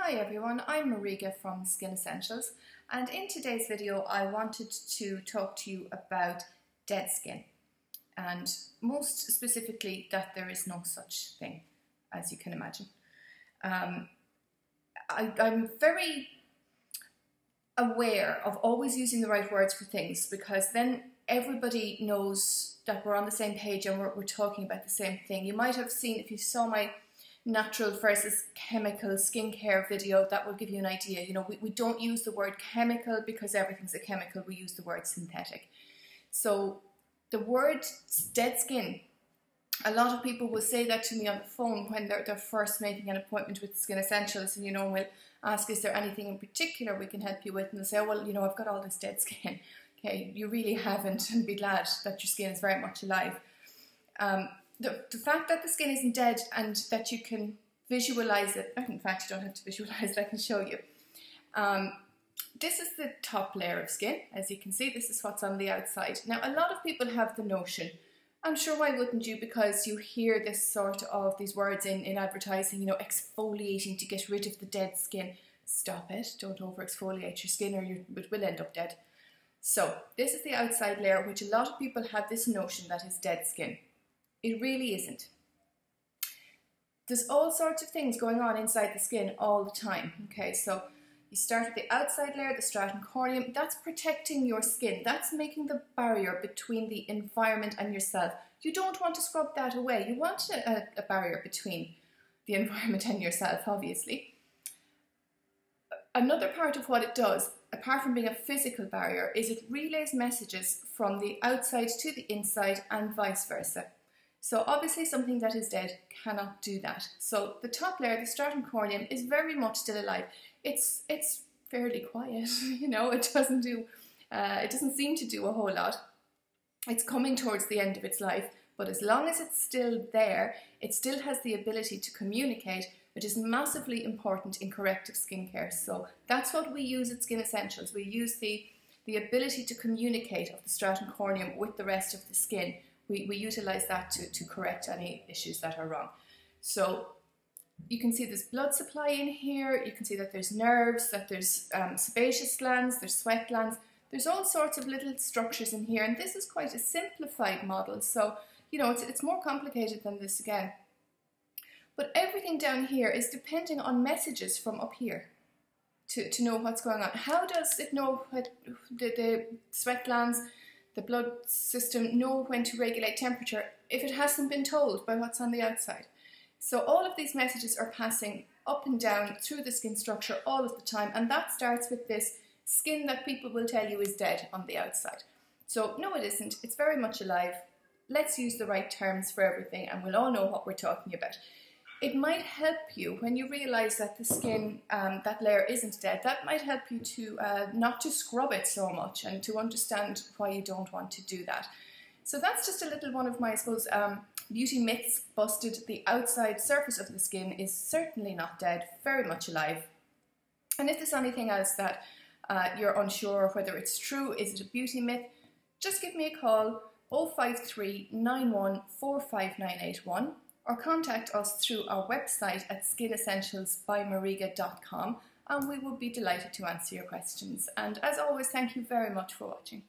Hi everyone, I'm Mariga from Skin Essentials, and in today's video I wanted to talk to you about dead skin, and most specifically that there is no such thing, as you can imagine. I'm very aware of always using the right words for things, because then everybody knows that we're on the same page and we're talking about the same thing. You might have seen, if you saw my natural versus chemical skincare video, that will give you an idea. You know, we don't use the word chemical because everything's a chemical. We use the word synthetic. So the word dead skin, a lot of people will say that to me on the phone when they're first making an appointment with Skin Essentials, and we'll ask, is there anything in particular we can help you with? And they'll say, oh, well, I've got all this dead skin. Okay, you really haven't, and be glad that your skin is very much alive. The fact that the skin isn't dead and that you can visualize it, in fact you don't have to visualize it, I can show you. This is the top layer of skin. As you can see, this is what's on the outside. Now, a lot of people have the notion, I'm sure why wouldn't you, because you hear this sort of, these words in advertising, exfoliating to get rid of the dead skin. Stop it, don't over exfoliate your skin or it will end up dead. So this is the outside layer, which a lot of people have this notion that is dead skin. It really isn't. There's all sorts of things going on inside the skin all the time. Okay, so you start with the outside layer, the stratum corneum. That's protecting your skin. That's making the barrier between the environment and yourself. You don't want to scrub that away. You want a barrier between the environment and yourself, obviously. Another part of what it does, apart from being a physical barrier, is it relays messages from the outside to the inside and vice versa. So obviously something that is dead cannot do that. So the top layer, the stratum corneum, is very much still alive. It's fairly quiet, it doesn't seem to do a whole lot. It's coming towards the end of its life, but as long as it's still there, it still has the ability to communicate, which is massively important in corrective skincare. So that's what we use at Skin Essentials. We use the ability to communicate of the stratum corneum with the rest of the skin. We utilize that to correct any issues that are wrong. So you can see there's blood supply in here, you can see that there's nerves, that there's sebaceous glands, there's sweat glands, there's all sorts of little structures in here, and this is quite a simplified model, so it's more complicated than this again. But everything down here is depending on messages from up here to know what's going on. How does it know what the sweat glands, the blood system know when to regulate temperature if it hasn't been told by what's on the outside? So all of these messages are passing up and down through the skin structure all of the time, and that starts with this skin that people will tell you is dead on the outside. So no, it isn't. It's very much alive. Let's use the right terms for everything and we'll all know what we're talking about. It might help you when you realise that the skin, that layer isn't dead. That might help you to not to scrub it so much and to understand why you don't want to do that. So that's just a little one of my, I suppose, beauty myths busted. The outside surface of the skin is certainly not dead, very much alive. And if there's anything else that you're unsure whether it's true, is it a beauty myth, just give me a call, 053 91 45981. or contact us through our website at skinessentialsbymariga.com, and we will be delighted to answer your questions. And as always, thank you very much for watching.